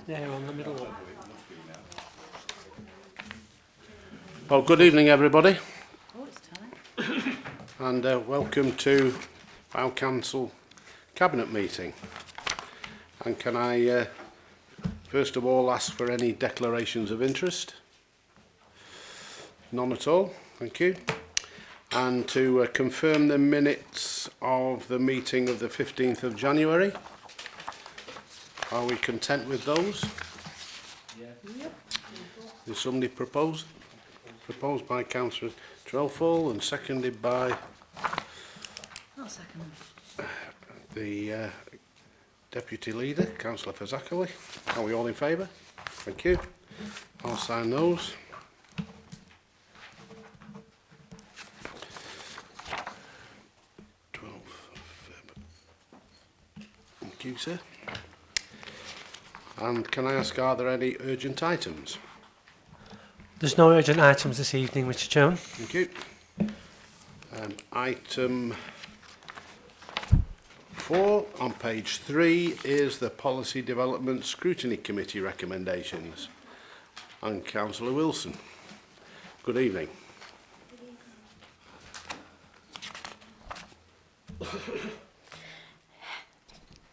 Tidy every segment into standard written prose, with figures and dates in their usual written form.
There on the middle one. Well, good evening, everybody, Oh, it's time. and welcome to our Council Cabinet meeting. And can I, first of all, ask for any declarations of interest? None at all, thank you. And to confirm the minutes of the meeting of the 15th of January. Are we content with those? Yep. Is somebody proposed? Proposed by Councillor Trelfall and seconded by I'll second. the Deputy Leader, Councillor Fazakerley. Are we all in favour? Thank you. I'll sign those. Thank you, sir. And can I ask, are there any urgent items? There's no urgent items this evening, Mr. Chairman. Thank you. Item 4 on page 3 is the Policy Development Scrutiny Committee recommendations. And Councillor Wilson. Good evening.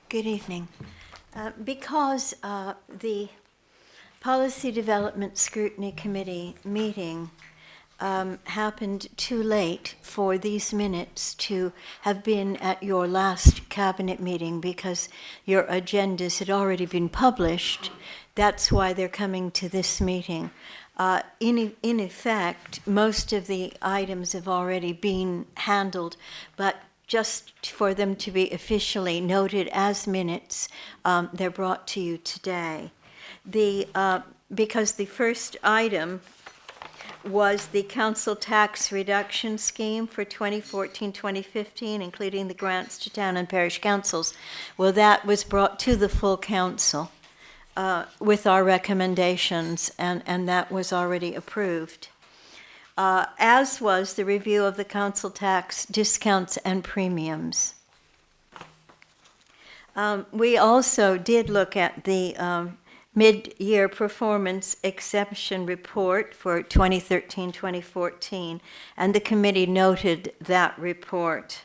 Good evening. Because the Policy Development Scrutiny Committee meeting happened too late for these minutes to have been at your last cabinet meeting because your agendas had already been published, that's why they're coming to this meeting. In effect, most of the items have already been handled, but just for them to be officially noted as minutes, they're brought to you today. Because the first item was the council tax reduction scheme for 2014-2015, including the grants to town and parish councils. Well, that was brought to the full council with our recommendations, and that was already approved. As was the review of the council tax discounts and premiums. We also did look at the mid-year performance exemption report for 2013-2014, and the committee noted that report.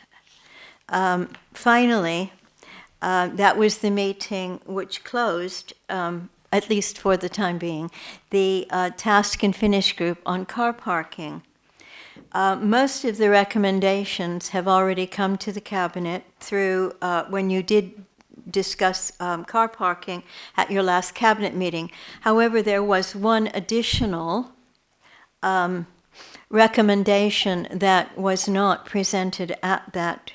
Finally, that was the meeting which closed, at least for the time being, the task and finish group on car parking. Most of the recommendations have already come to the cabinet through when you did discuss car parking at your last cabinet meeting. However, there was one additional recommendation that was not presented at that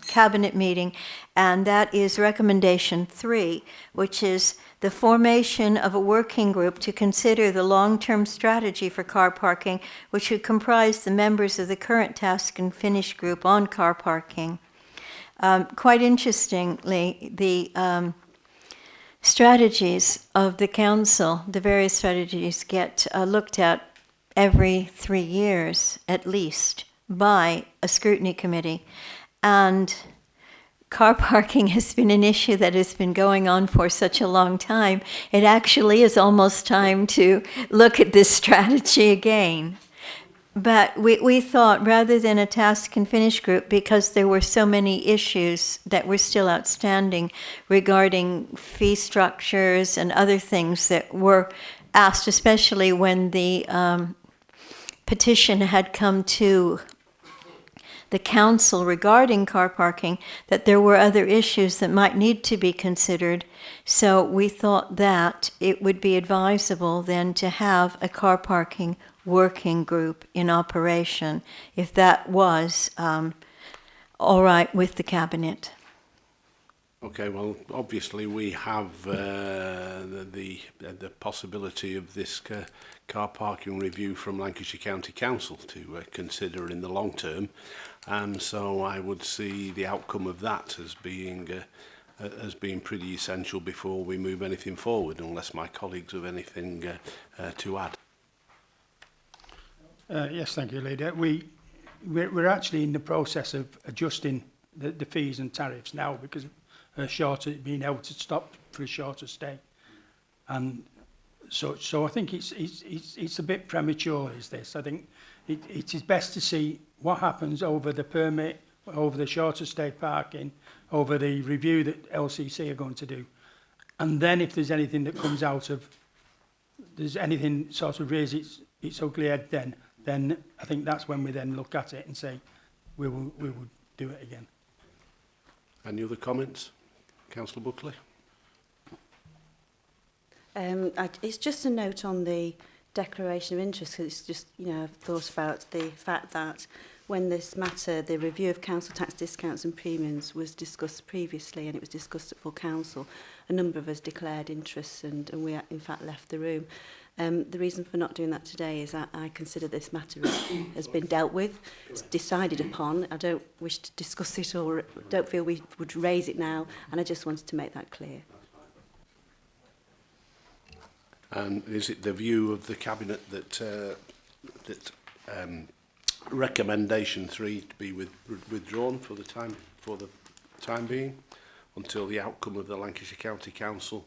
cabinet meeting, and that is recommendation 3, which is the formation of a working group to consider the long-term strategy for car parking, which would comprise the members of the current task and finish group on car parking. Quite interestingly, the strategies of the council, the various strategies, get looked at every 3 years at least by a scrutiny committee. And car parking has been an issue that has been going on for such a long time. It actually is almost time to look at this strategy again. But we thought, rather than a task and finish group, because there were so many issues that were still outstanding regarding fee structures and other things that were asked, especially when the petition had come to the council regarding car parking, that there were other issues that might need to be considered. So we thought that it would be advisable then to have a car parking working group in operation, if that was all right with the cabinet. Okay, well, obviously we have the possibility of this car parking review from Lancashire County Council to consider in the long term, and so I would see the outcome of that as being pretty essential before we move anything forward, unless my colleagues have anything to add. Yes, thank you, Leader. We're actually in the process of adjusting the fees and tariffs now because of being able to stop for a shorter stay. and so I think it's a bit premature, is this. I think it is best to see what happens over the permit, over the shorter stay parking, over the review that LCC are going to do. And then if there's anything that comes out of, there's anything sort of raises its ugly head, then I think that's when we then look at it and say, we will do it again. Any other comments? Councillor Buckley? It's just a note on the declaration of interest, because it's just, you know, I've thought about the fact that when this matter, the review of council tax discounts and premiums was discussed previously, and it was discussed at full council, a number of us declared interest, and we in fact left the room. The reason for not doing that today is that I consider this matter has been dealt with, it's decided upon. I don't wish to discuss it, or don't feel we would raise it now, and I just wanted to make that clear. And is it the view of the Cabinet that recommendation 3 to be withdrawn for the time being, until the outcome of the Lancashire County Council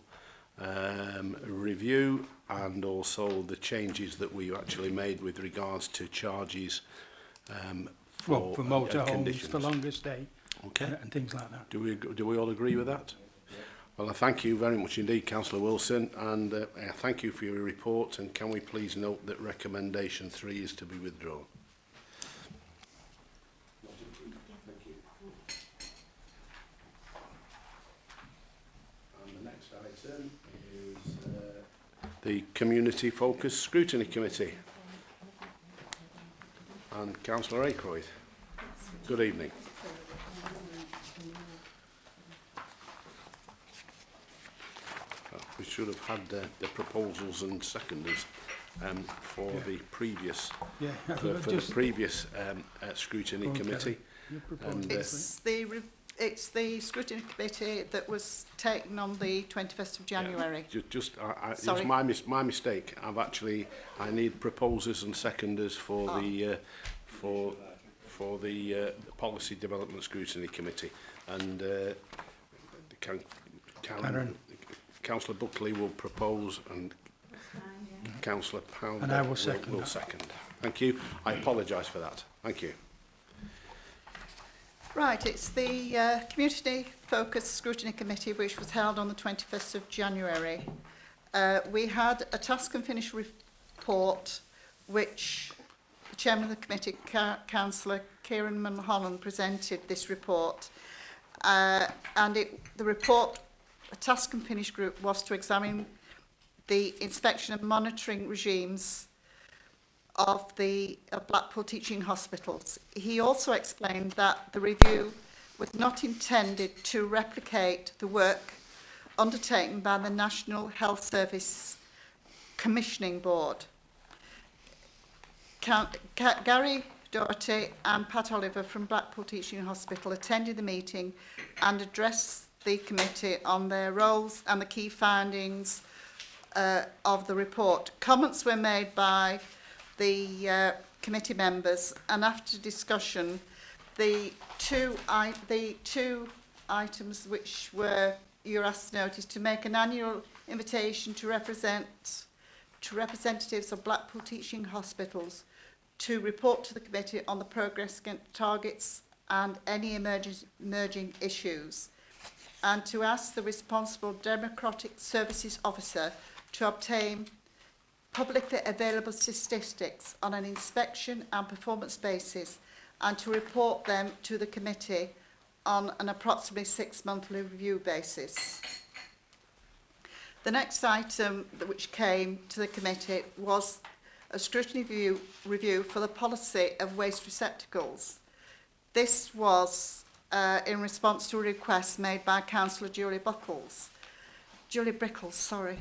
review, and also the changes that we actually made with regards to charges For motor homes, conditions. for longer stay, Okay. and things like that. Do we all agree with that? Well, I thank you very much indeed, Councillor Wilson, and I thank you for your report. And can we please note that recommendation 3 is to be withdrawn? Thank you. And the next item is the Community Focused Scrutiny Committee. And Councillor Aykroyd. Good evening. We should have had the proposals and seconders for the previous for the previous scrutiny committee. And, It's the scrutiny committee that was taken on the 21st of January. Yeah, it's Sorry. my mistake. I need proposers and seconders for the policy development scrutiny committee, and Councillor Buckley will propose, and Councillor Powell And I will second will that. second. Thank you. I apologise for that. Thank you. Right, it's the Community Focused Scrutiny Committee, which was held on the 21st of January. We had a task and finish report, which the Chairman of the Committee, Councillor Kieran Mulholland, presented this report. The report, a task and finish group, was to examine the inspection and monitoring regimes of Blackpool teaching hospitals. He also explained that the review was not intended to replicate the work undertaken by the National Health Service Commissioning Board. Gary Doherty and Pat Oliver from Blackpool Teaching Hospital attended the meeting and addressed the committee on their roles and the key findings of the report. Comments were made by the committee members, and after discussion, the two items which were you're asked to notice, to make an annual invitation to representatives of Blackpool teaching hospitals to report to the committee on the progress against targets and any emerging issues, and to ask the responsible Democratic Services Officer to obtain publicly available statistics on an inspection and performance basis, and to report them to the committee on an approximately 6-monthly review basis. The next item which came to the committee was a scrutiny review for the policy of waste receptacles. This was in response to a request made by Councillor Julie Brickles, sorry.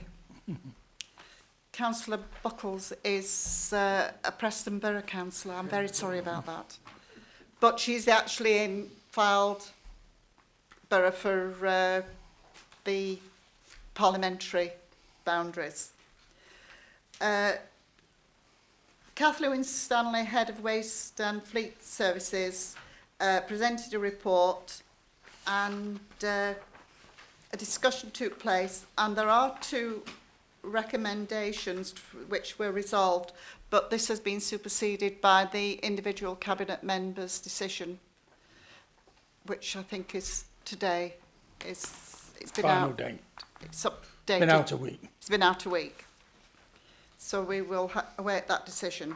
Councillor Buckles is a Preston Borough Councillor. I'm very sorry about that. But she's actually in Fylde Borough for the parliamentary boundaries. Kathleen Stanley, Head of Waste and Fleet Services, presented a report, and a discussion took place, and there are two recommendations which were resolved, but this has been superseded by the individual cabinet members' decision, which I think is today. It's been Final out. date. It's updated. Been out a week. It's been out a week. So we will await that decision.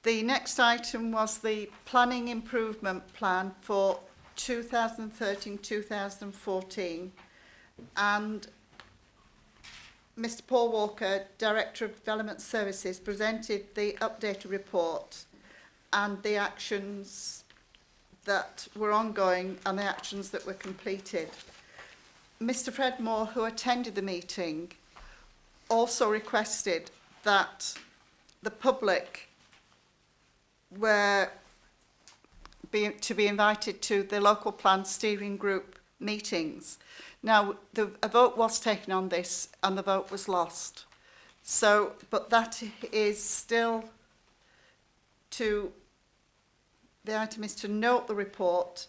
The next item was the planning improvement plan for 2013-2014, and Mr. Paul Walker, Director of Development Services, presented the updated report and the actions that were ongoing and the actions that were completed. Mr. Fred Moore, who attended the meeting, also requested that the public were to be invited to the local plan steering group meetings. Now, a vote was taken on this and the vote was lost. So, but that is still the item is to note the report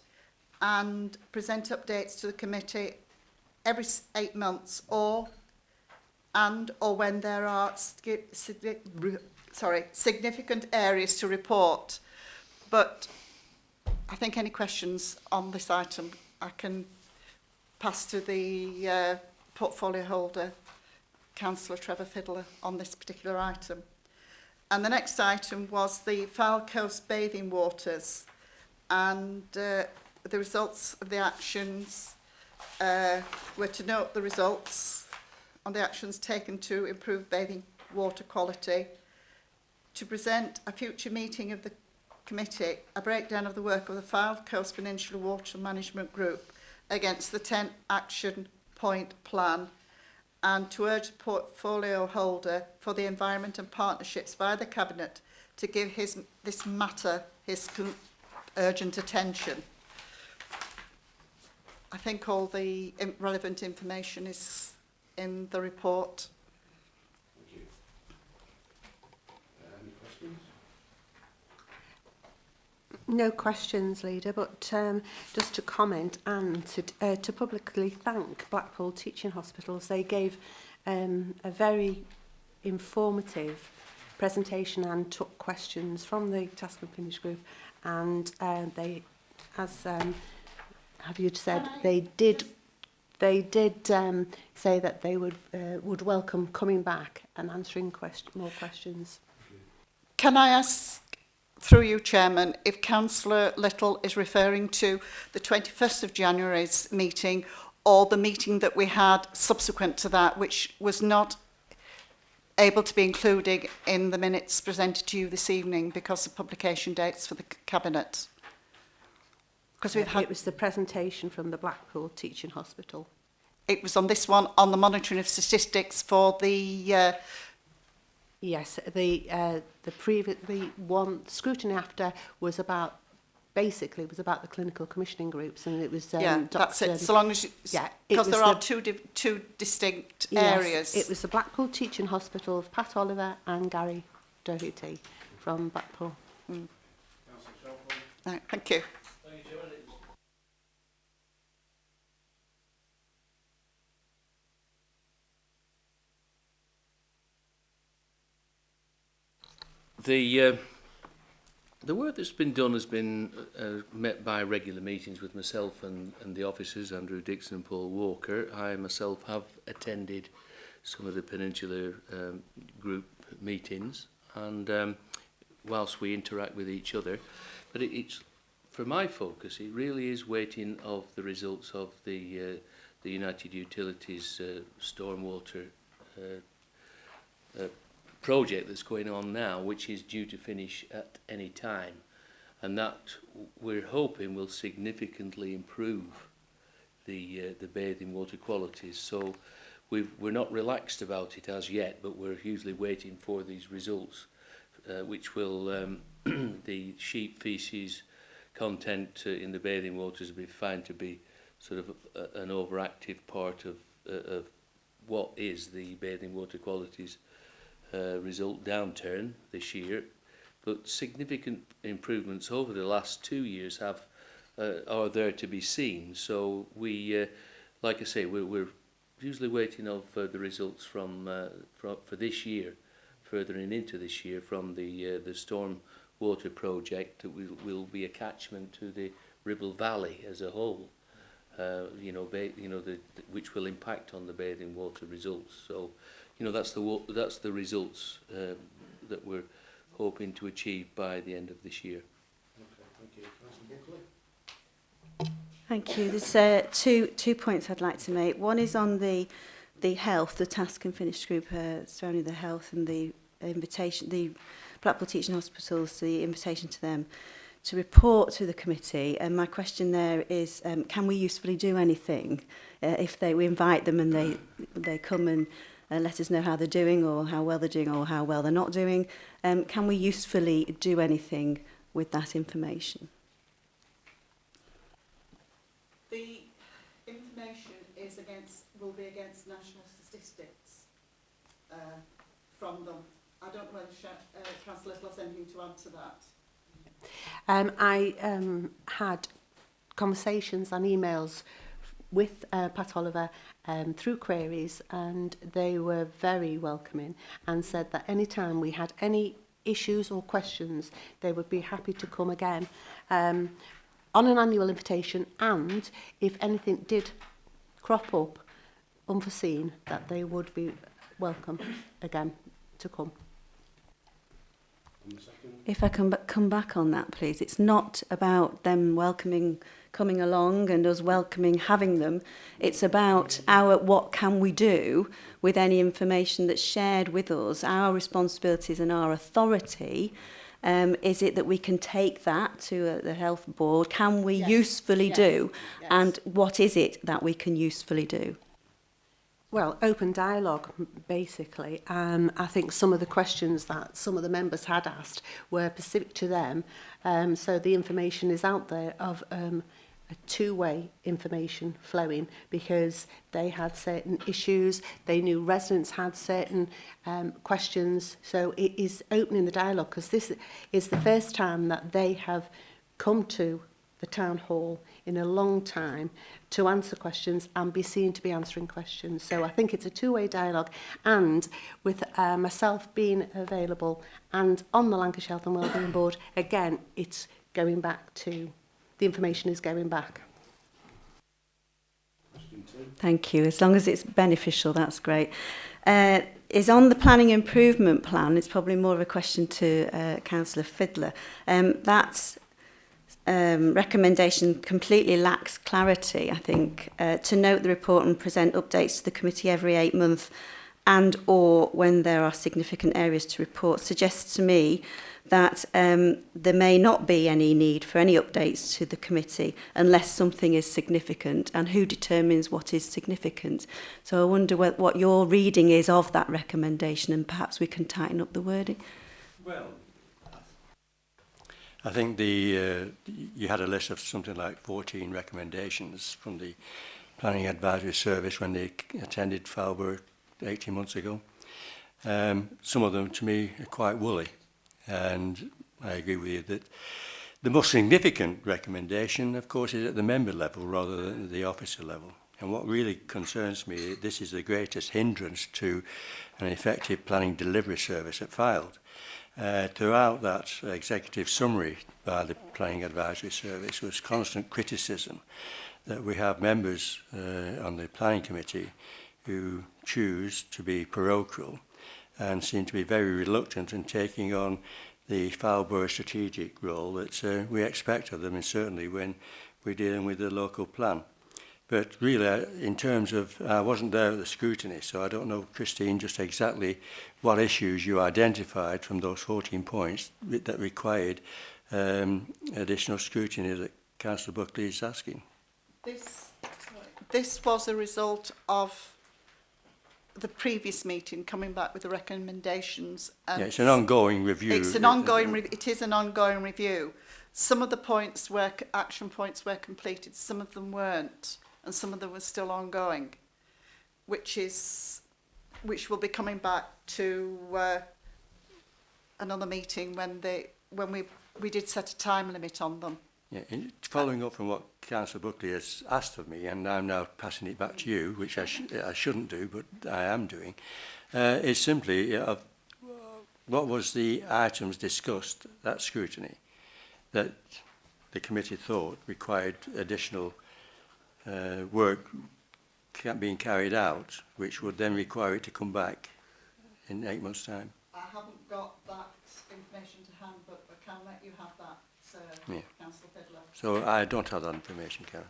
and present updates to the committee every 8 months or when there are significant areas to report. But I think any questions on this item I can pass to the portfolio holder, Councillor Trevor Fiddler, on this particular item. And the next item was the Fylde Coast bathing waters, and the results of the actions were to note the results on the actions taken to improve bathing water quality, to present a future meeting of the committee a breakdown of the work of the Fylde Coast Peninsula Water Management Group against the 10 action point plan, and to urge the portfolio holder for the environment and partnerships via the cabinet to give this matter his urgent attention. I think all the relevant information is in the report. Thank you. Any questions? No questions, Leader, but just to comment and to publicly thank Blackpool Teaching Hospitals. They gave a very informative presentation and took questions from the Task and Finish group, and they, as have you said, they did say that they would welcome coming back and answering more questions. Can I ask, through you, Chairman, if Councillor Little is referring to the 21st of January's meeting or the meeting that we had subsequent to that, which was not able to be included in the minutes presented to you this evening because of publication dates for the Cabinet? Because we've had... It was the presentation from the Blackpool Teaching Hospital. It was on this one, on the monitoring of statistics for the... Yes, the one scrutiny after was about, basically was about the clinical commissioning groups, and it was yeah, that's it. So long as you, yeah, because there are two distinct areas. Yes, it was the Blackpool Teaching Hospital of Pat Oliver and Gary Doherty from Blackpool. Mm. Right, thank you. The work that's been done has been met by regular meetings with myself and the officers, Andrew Dixon and Paul Walker. I myself have attended some of the Peninsula group meetings, and whilst we interact with each other, but it's, for my focus, it really is waiting of the results of the United Utilities stormwater project that's going on now, which is due to finish at any time, and that we're hoping will significantly improve the bathing water qualities. So we're not relaxed about it as yet, but we're hugely waiting for these results, which will the sheep feces content in the bathing waters will be found to be sort of an overactive part of what is the bathing water qualities result downturn this year, but significant improvements over the last 2 years are there to be seen. So we, like I say, we're usually waiting on further results from for this year, furthering into this year from the storm water project that will be a catchment to the Ribble Valley as a whole. Which will impact on the bathing water results. So, that's the results that we're hoping to achieve by the end of this year. Okay, thank you. Thank you. There's two points I'd like to make. One is on the health, the task and finish group surrounding the health and the invitation, the Blackpool Teaching Hospitals, the invitation to them to report to the committee. And my question there is, can we usefully do anything if we invite them and they come and let us know how they're doing or how well they're doing or how well they're not doing? Can we usefully do anything with that information? The information will be against national statistics from them. I don't know whether Councillor Little has anything to add to that. I had conversations and emails with Pat Oliver through queries, and they were very welcoming and said that any time we had any issues or questions, they would be happy to come again on an annual invitation, and if anything did crop up unforeseen, that they would be welcome again to come. If I can come back on that, please. It's not about them coming along and us welcoming having them. It's about what can we do with any information that's shared with us, our responsibilities and our authority. Is it that we can take that to the health board? Can we usefully do? Yes. And what is it that we can usefully do? Well, open dialogue, basically. I think some of the questions that some of the members had asked were specific to them. So the information is out there of a two-way information flowing, because they had certain issues, they knew residents had certain questions. So it is opening the dialogue, because this is the first time that they have come to the town hall in a long time to answer questions and be seen to be answering questions. So I think it's a two-way dialogue, and with myself being available and on the Lancashire Health and Wellbeing Board, again, it's going back to, the information is going back. Thank you. As long as it's beneficial, that's great. Is on the planning improvement plan, it's probably more of a question to Councillor Fylde. That's recommendation completely lacks clarity, I think, to note the report and present updates to the committee every 8 months and or when there are significant areas to report suggests to me that there may not be any need for any updates to the committee unless something is significant, and who determines what is significant. So I wonder what your reading is of that recommendation, and perhaps we can tighten up the wording. Well, I think you had a list of something like 14 recommendations from the Planning Advisory Service when they attended Fylde 18 months ago. Some of them, to me, are quite woolly, and I agree with you that the most significant recommendation, of course, is at the member level rather than the officer level. And what really concerns me, this is the greatest hindrance to an effective planning delivery service at Fylde. Throughout that executive summary by the Planning Advisory Service was constant criticism that we have members on the Planning Committee who choose to be parochial and seem to be very reluctant in taking on the Fylde strategic role that we expect of them, and certainly when we're dealing with the local plan. But really, in terms of, I wasn't there at the scrutiny, so I don't know, Christine, just exactly what issues you identified from those 14 points that required additional scrutiny that Councillor Buckley is asking. This was a result of the previous meeting coming back with the recommendations. And yeah, it's an ongoing review. It is an ongoing review. Some of the points were action points were completed, some of them weren't, and some of them were still ongoing, which will be coming back to another meeting when we did set a time limit on them. Yeah, following up from what Councillor Buckley has asked of me, and I'm now passing it back to you, which I shouldn't do, but I am doing, is simply what was the items discussed at scrutiny that the committee thought required additional work being carried out, which would then require it to come back in 8 months' time. I haven't got that information to hand, but I can let you have that, Sir Councillor Fylde. So I don't have that information, Karen.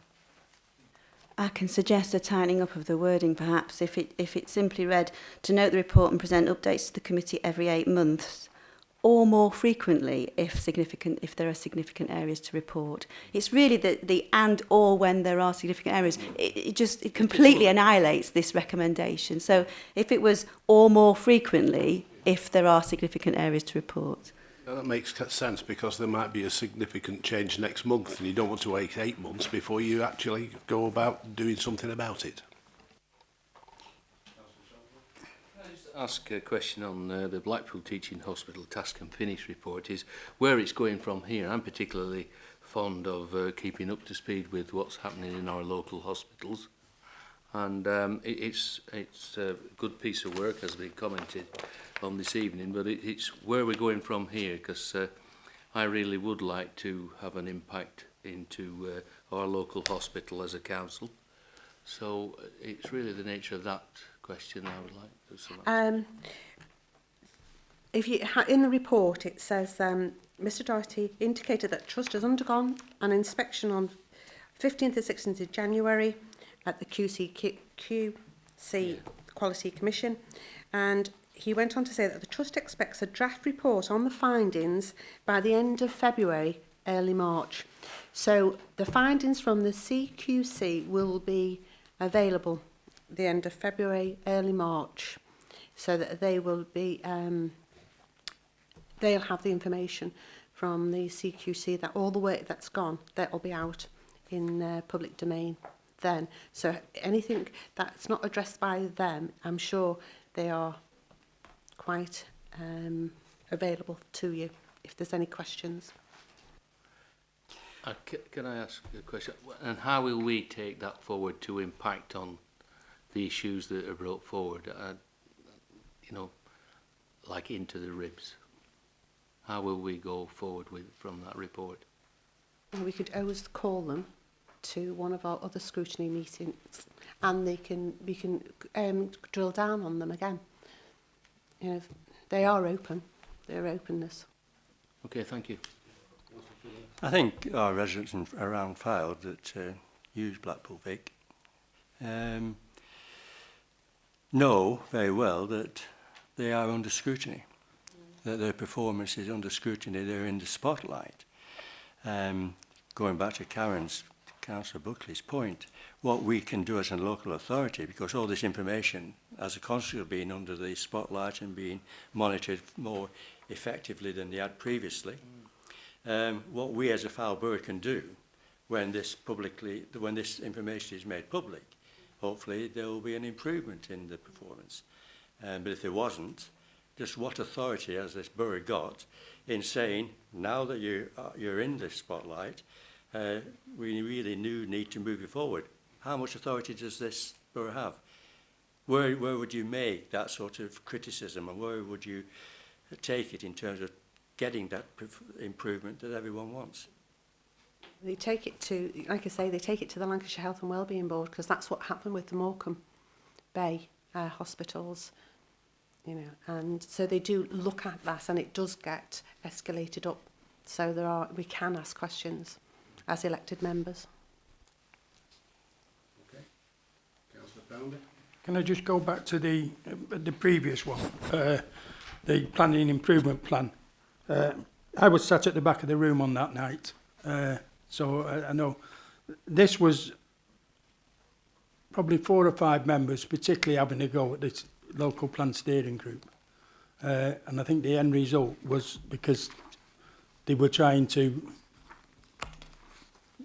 I can suggest a tightening up of the wording, perhaps, if it simply read, to note the report and present updates to the committee every 8 months, or more frequently if there are significant areas to report. It's really the and or when there are significant areas. It completely annihilates this recommendation. So if it was or more frequently if there are significant areas to report. That makes sense, because there might be a significant change next month and you don't want to wait 8 months before you actually go about doing something about it. Ask a question on the Blackpool Teaching Hospital Task and Finish report is where it's going from here. I'm particularly fond of keeping up to speed with what's happening in our local hospitals, and it's a good piece of work, has been commented on this evening, but it's where we're going from here, because I really would like to have an impact into our local hospital as a council. So it's really the nature of that question I would like to select. If you in the report it says Mr Doherty indicated that Trust has undergone an inspection on 15th and 16th of January at the QC Quality Commission, and he went on to say that the Trust expects a draft report on the findings by the end of February, early March. So the findings from the CQC will be available at the end of February, early March, so that they will be, they'll have the information from the CQC that all the work that's gone, that will be out in public domain then. So anything that's not addressed by them, I'm sure they are quite available to you if there's any questions. Can I ask a question? And how will we take that forward to impact on the issues that are brought forward? You know, like into the ribs. How will we go forward from that report? Well, we could always call them to one of our other scrutiny meetings, and we can drill down on them again. You know, they are open. They're openness. Okay, thank you. I think our residents around Fylde that use Blackpool Vic know very well that they are under scrutiny, that their performance is under scrutiny, they're in the spotlight. Going back to Councillor Buckley's point, what we can do as a local authority, because all this information as a constable being under the spotlight and being monitored more effectively than they had previously, what we as a Fylde Borough can do when this information is made public, hopefully there will be an improvement in the performance. But if there wasn't, just what authority has this borough got in saying, now that you're in the spotlight, we really need to move it forward? How much authority does this borough have? Where would you make that sort of criticism, and where would you take it in terms of getting that improvement that everyone wants? They take it to, like I say, they take it to the Lancashire Health and Wellbeing Board, because that's what happened with the Morecambe Bay hospitals, you know, and so they do look at that, and it does get escalated up. So we can ask questions as elected members. Okay. Councillor Fylde. Can I just go back to the previous one, the planning improvement plan? I was sat at the back of the room on that night, so I know this was probably 4 or 5 members particularly having a go at this local plan steering group, and I think the end result was because they were trying to,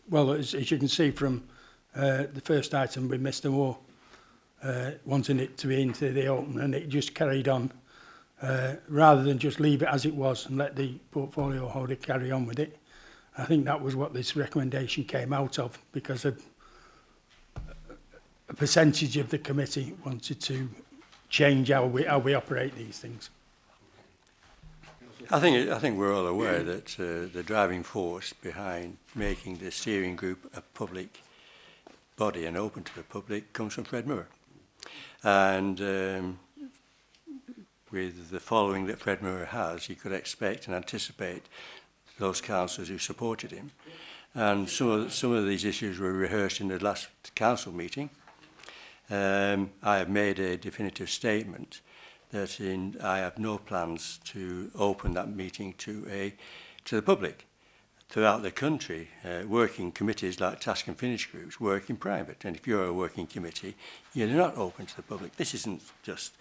well, as you can see from the first item with Mr Moore, wanting it to be into the open, and it just carried on. Rather than just leave it as it was and let the portfolio holder carry on with it. I think that was what this recommendation came out of, because a percentage of the committee wanted to change how we operate these things. I think we're all aware that the driving force behind making the steering group a public body and open to the public comes from Fred Moore. And with the following that Fred Moore has, you could expect and anticipate those councillors who supported him. And some of these issues were rehearsed in the last council meeting. I have made a definitive statement that I have no plans to open that meeting to the public. Throughout the country, working committees like task and finish groups work in private. And if you're a working committee, you're not open to the public. This isn't just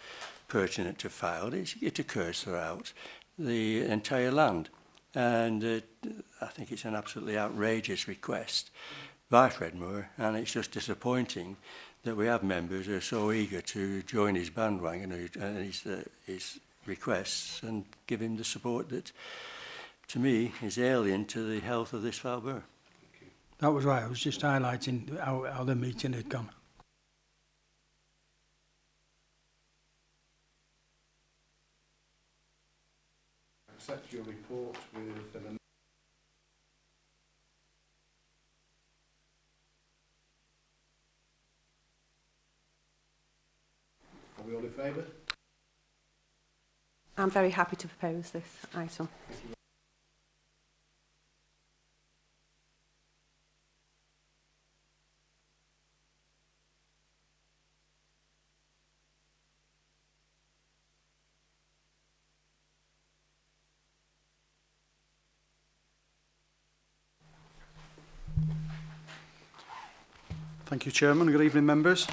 pertinent to Fylde, it occurs throughout the entire land. And I think it's an absolutely outrageous request by Fred Moore, and it's just disappointing that we have members who are so eager to join his bandwagon and his requests and give him the support that, to me, is alien to the health of this Fylde borough. That was right. I was just highlighting how the meeting had gone. Accept your report with an Are we all in favour? I'm very happy to propose this item. Thank you, Chairman. Good evening, members.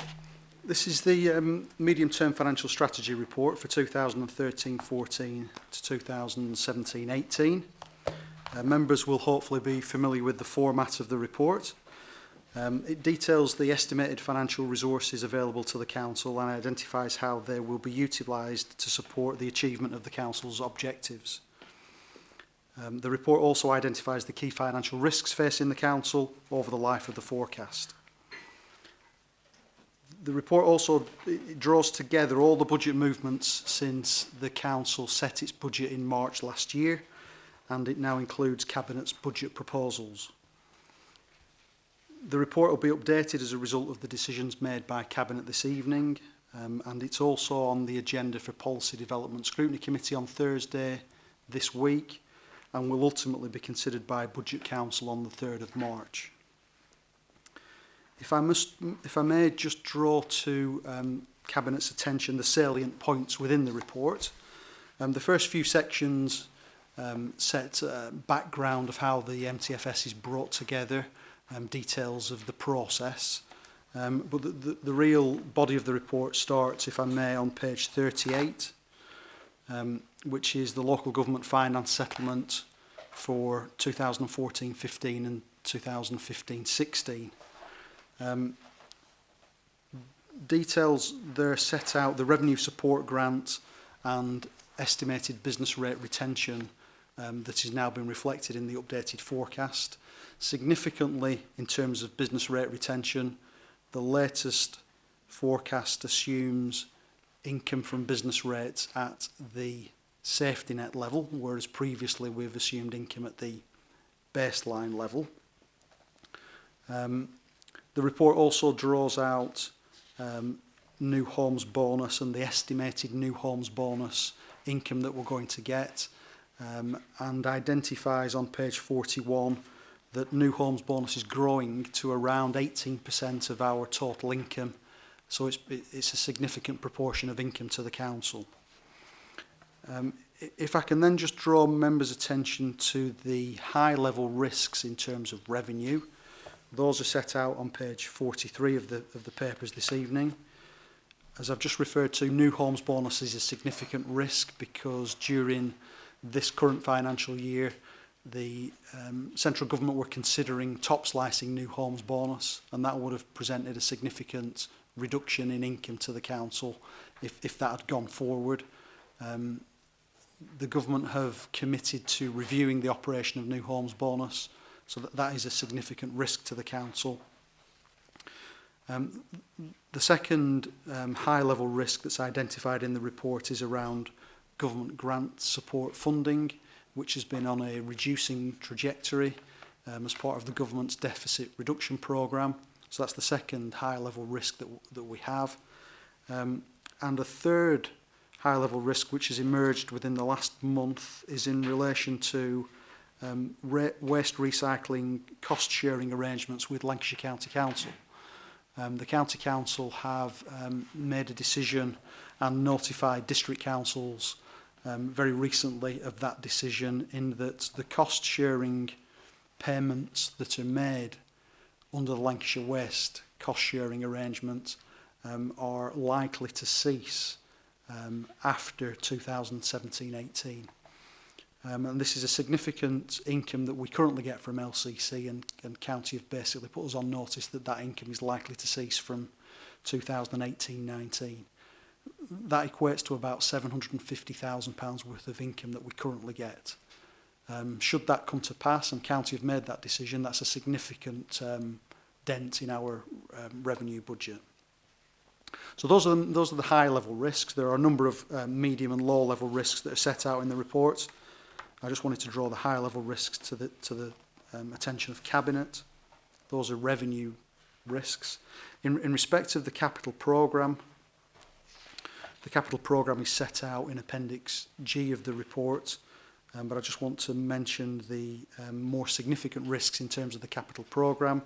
This is the medium-term financial strategy report for 2013-14 to 2017-18. Members will hopefully be familiar with the format of the report. It details the estimated financial resources available to the Council and identifies how they will be utilised to support the achievement of the Council's objectives. The report also identifies the key financial risks facing the Council over the life of the forecast. The report also draws together all the budget movements since the Council set its budget in March last year, and it now includes Cabinet's budget proposals. The report will be updated as a result of the decisions made by Cabinet this evening, and it's also on the agenda for Policy Development Scrutiny Committee on Thursday this week, and will ultimately be considered by Budget Council on the 3rd of March. If I may just draw to Cabinet's attention the salient points within the report. The first few sections set background of how the MTFS is brought together, details of the process. But the real body of the report starts, if I may, on page 38, which is the local government finance settlement for 2014-15 and 2015-16. Details there set out the revenue support grant and estimated business rate retention that has now been reflected in the updated forecast. Significantly, in terms of business rate retention, the latest forecast assumes income from business rates at the safety net level, whereas previously we've assumed income at the baseline level. The report also draws out new homes bonus and the estimated new homes bonus income that we're going to get, and identifies on page 41 that new homes bonus is growing to around 18% of our total income, so it's a significant proportion of income to the council. If I can then just draw members' attention to the high-level risks in terms of revenue. Those are set out on page 43 of the papers this evening. As I've just referred to, new homes bonus is a significant risk because during this current financial year, the central government were considering top slicing new homes bonus, and that would have presented a significant reduction in income to the council if that had gone forward. The government have committed to reviewing the operation of new homes bonus, So that is a significant risk to the council. The second high-level risk that's identified in the report is around government grant support funding, which has been on a reducing trajectory as part of the government's deficit reduction programme. So that's the second high-level risk that we have. And a third high-level risk which has emerged within the last month is in relation to waste recycling cost-sharing arrangements with Lancashire County Council. The County Council have made a decision and notified district councils very recently of that decision, in that the cost-sharing payments that are made under the Lancashire Waste cost-sharing arrangement are likely to cease after 2017-18. And this is a significant income that we currently get from LCC, and County have basically put us on notice that that income is likely to cease from 2018-19. That equates to about £750,000 worth of income that we currently get. Should that come to pass, and County have made that decision, that's a significant dent in our revenue budget. So those are the high-level risks. There are a number of medium and low-level risks that are set out in the report. I just wanted to draw the high-level risks to the attention of Cabinet. Those are revenue risks. In respect of the capital programme is set out in Appendix G of the report, but I just want to mention the more significant risks in terms of the capital programme.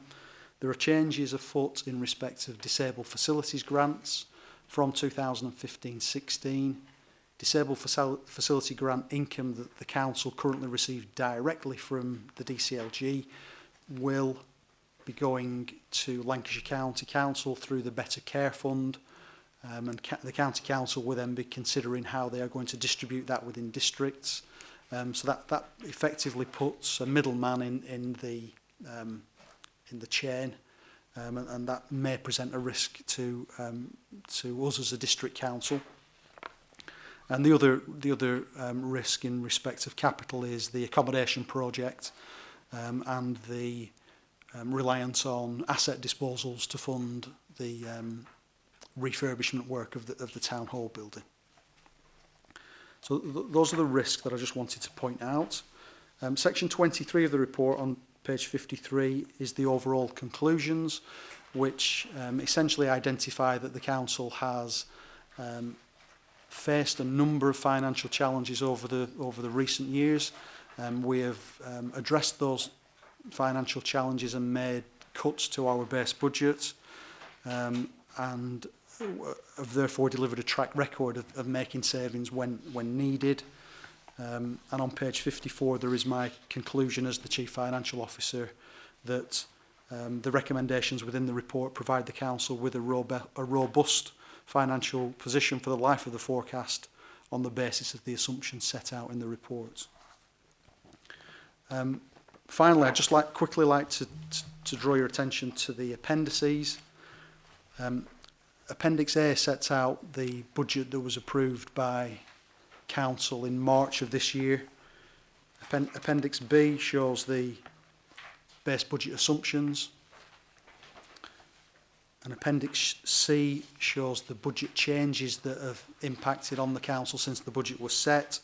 There are changes afoot in respect of disabled facilities grants from 2015-16. Disabled facility grant income that the council currently receives directly from the DCLG will be going to Lancashire County Council through the Better Care Fund, and the County Council will then be considering how they are going to distribute that within districts. So that effectively puts a middleman in the chain, and that may present a risk to us as a district council. And the other risk in respect of capital is the accommodation project and the reliance on asset disposals to fund the refurbishment work of the town hall building. So those are the risks that I just wanted to point out. Section 23 of the report on page 53 is the overall conclusions, which essentially identify that the council has faced a number of financial challenges over the recent years. We have addressed those financial challenges and made cuts to our base budget, and have therefore delivered a track record of making savings when needed. And on page 54 there is my conclusion as the Chief Financial Officer that the recommendations within the report provide the council with a robust financial position for the life of the forecast on the basis of the assumptions set out in the report. Finally, I'd just quickly like to draw your attention to the appendices. Appendix A sets out the budget that was approved by Council in March of this year. Appendix B shows the base budget assumptions. And Appendix C shows the budget changes that have impacted on the council since the budget was set.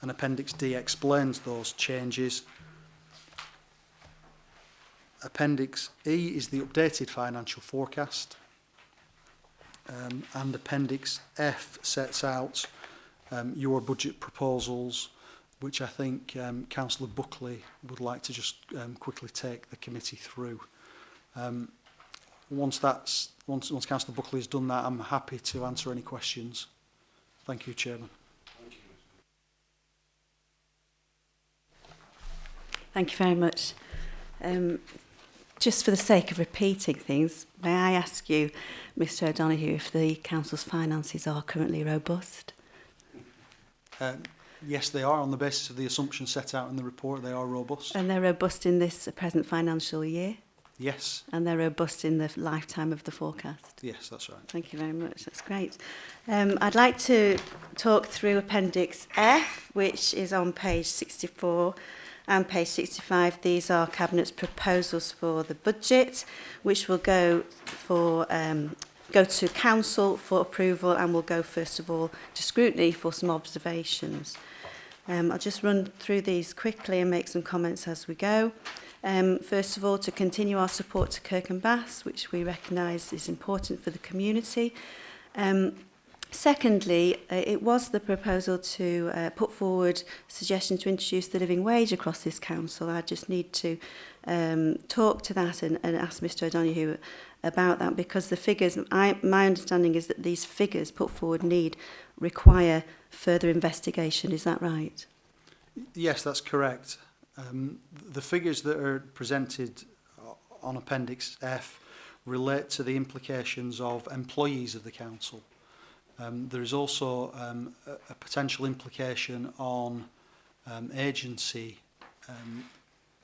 And Appendix D explains those changes. Appendix E is the updated financial forecast. And Appendix F sets out your budget proposals, which I think Councillor Buckley would like to just quickly take the committee through. Once Councillor Buckley has done that, I'm happy to answer any questions. Thank you, Chairman. Thank you very much. Just for the sake of repeating things, may I ask you, Mr O'Donoghue, if the council's finances are currently robust? Yes, they are. On the basis of the assumptions set out in the report, they are robust. And they're robust in this present financial year? Yes. And they're robust in the lifetime of the forecast? Yes, that's right. Thank you very much. That's great. I'd like to talk through Appendix F, which is on page 64, and page 65, these are Cabinet's proposals for the budget, which will go to Council for approval and will go first of all to scrutiny for some observations. I'll just run through these quickly and make some comments as we go. First of all, to continue our support to Kirk and Bass, which we recognise is important for the community. Secondly, it was the proposal to put forward a suggestion to introduce the living wage across this council. I just need to talk to that and ask Mr O'Donoghue about that, because the figures, my understanding is that these figures put forward require further investigation. Is that right? Yes, that's correct. The figures that are presented on Appendix F relate to the implications of employees of the council. There is also a potential implication on agency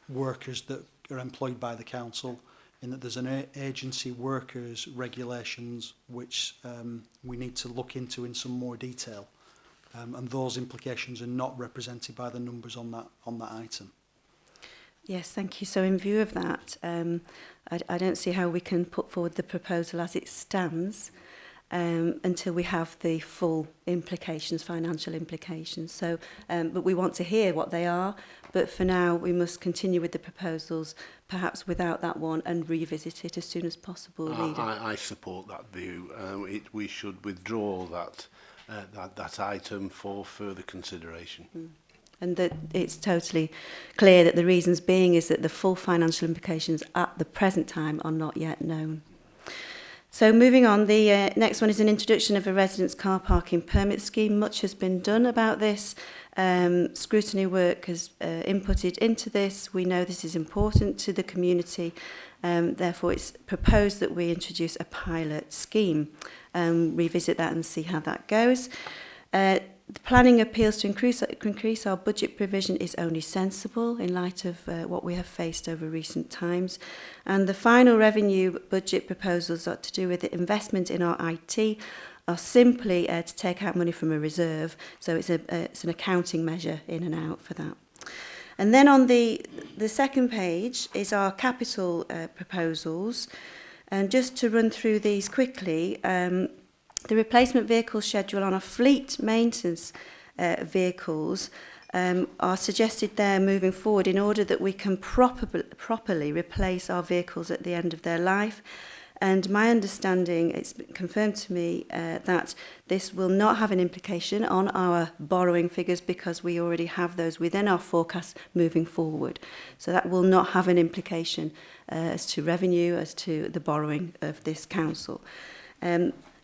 workers that are employed by the council, in that there's an agency workers regulations which we need to look into in some more detail, and those implications are not represented by the numbers on that item. Yes, thank you. So in view of that, I don't see how we can put forward the proposal as it stands until we have the full implications, financial implications. So, but we want to hear what they are. But for now, we must continue with the proposals, perhaps without that one, and revisit it as soon as possible. I support that view. We should withdraw that item for further consideration. And that it's totally clear that the reasons being is that the full financial implications at the present time are not yet known. So moving on, the next one is an introduction of a residence car parking permit scheme. Much has been done about this. Scrutiny work has inputted into this. We know this is important to the community. Therefore, it's proposed that we introduce a pilot scheme. Revisit that and see how that goes. The planning appeals to increase our budget provision is only sensible in light of what we have faced over recent times. And the final revenue budget proposals are to do with the investment in our IT are simply to take out money from a reserve. So it's an accounting measure in and out for that. And then on the second page is our capital proposals. And just to run through these quickly, the replacement vehicle schedule on our fleet maintenance vehicles are suggested there moving forward in order that we can properly replace our vehicles at the end of their life. And my understanding, it's been confirmed to me that this will not have an implication on our borrowing figures because we already have those within our forecast moving forward. So that will not have an implication as to revenue, as to the borrowing of this council.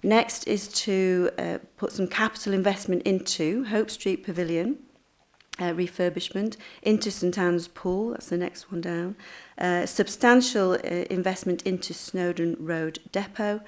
Next is to put some capital investment into Hope Street Pavilion, refurbishment, into St Anne's Pool, that's the next one down, substantial investment into Snowdon Road Depot,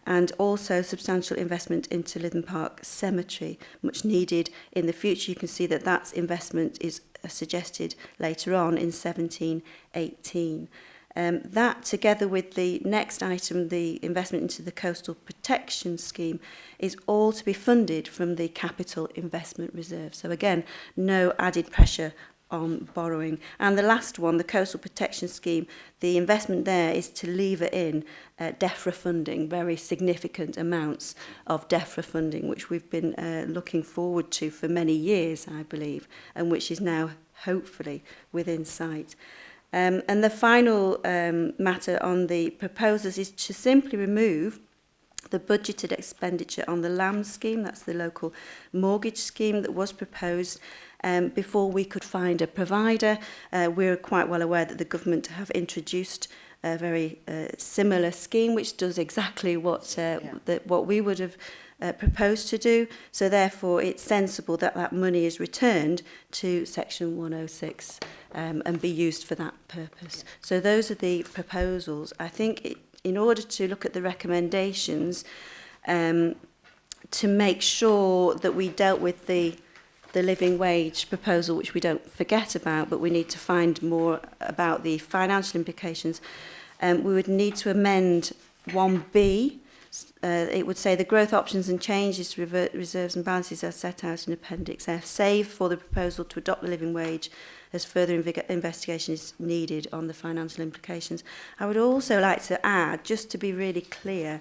and also substantial investment into Lytham Park Cemetery, much needed in the future. You can see that that investment is suggested later on in 17-18. That, together with the next item, the investment into the Coastal Protection Scheme, is all to be funded from the Capital Investment Reserve. So again, no added pressure on borrowing. And the last one, the Coastal Protection Scheme, the investment there is to lever in DEFRA funding, very significant amounts of DEFRA funding, which we've been looking forward to for many years, I believe, and which is now hopefully within sight. And the final matter on the proposals is to simply remove the budgeted expenditure on the LAM scheme, that's the local mortgage scheme that was proposed, before we could find a provider. We're quite well aware that the government have introduced a very similar scheme, which does exactly what we would have proposed to do. So therefore, it's sensible that that money is returned to Section 106 and be used for that purpose. So those are the proposals. I think in order to look at the recommendations, to make sure that we dealt with the living wage proposal, which we don't forget about, but we need to find more about the financial implications, we would need to amend 1B. It would say the growth options and changes to reserves and balances are set out in Appendix F, save for the proposal to adopt the living wage as further investigation is needed on the financial implications. I would also like to add, just to be really clear,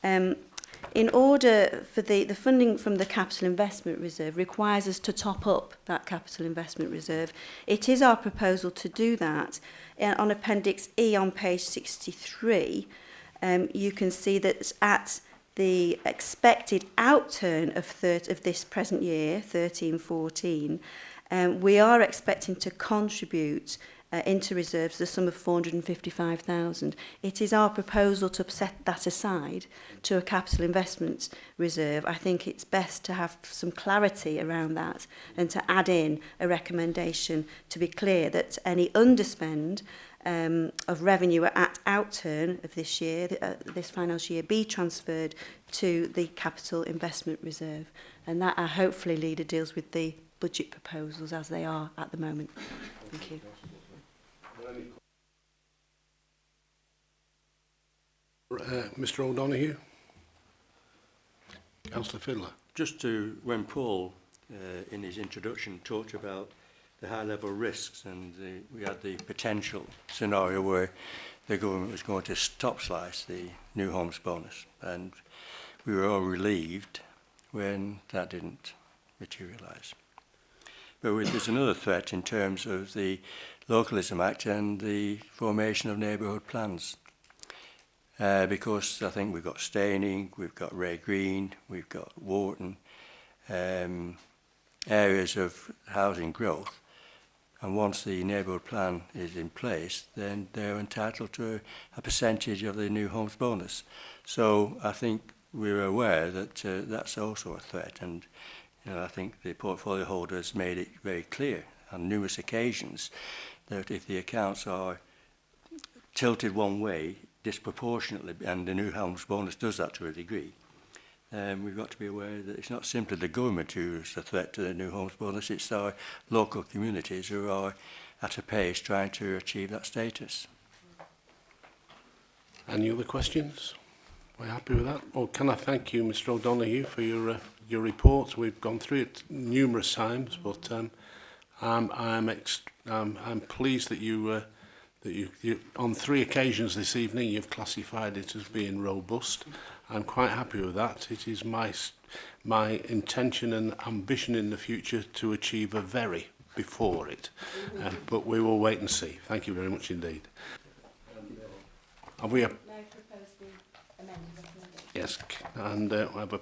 in order for the funding from the capital investment reserve requires us to top up that capital investment reserve. It is our proposal to do that. On Appendix E on page 63, you can see that at the expected outturn of this present year, 13-14, we are expecting to contribute into reserves the sum of 455,000. It is our proposal to set that aside to a capital investment reserve. I think it's best to have some clarity around that and to add in a recommendation to be clear that any underspend of revenue at outturn of this year, this financial year, be transferred to the capital investment reserve. And that hopefully, Leader, deals with the budget proposals as they are at the moment. Thank you. Mr O'Donoghue? Councillor Fylde? Just to, when Paul, in his introduction, talked about the high-level risks, and we had the potential scenario where the government was going to stop-slice the new homes bonus, and we were all relieved when that didn't materialise. But there's another threat in terms of the Localism Act and the formation of neighbourhood plans. Because I think we've got Staining, we've got Ray Green, we've got Wharton, areas of housing growth. And once the neighbourhood plan is in place, then they're entitled to a percentage of the new homes bonus. So I think we're aware that that's also a threat. And I think the portfolio holders made it very clear on numerous occasions that if the accounts are tilted one way, disproportionately, and the new homes bonus does that to a degree, we've got to be aware that it's not simply the government who is a threat to the new homes bonus, it's our local communities who are at a pace trying to achieve that status. Any other questions? We're happy with that? Well, can I thank you, Mr O'Donoghue, for your report. We've gone through it numerous times, but I'm pleased that you on 3 occasions this evening you've classified it as being robust. I'm quite happy with that. It is my intention and ambition in the future to achieve a very before it, but we will wait and see. Thank you very much indeed. Have we? Yes, and I have a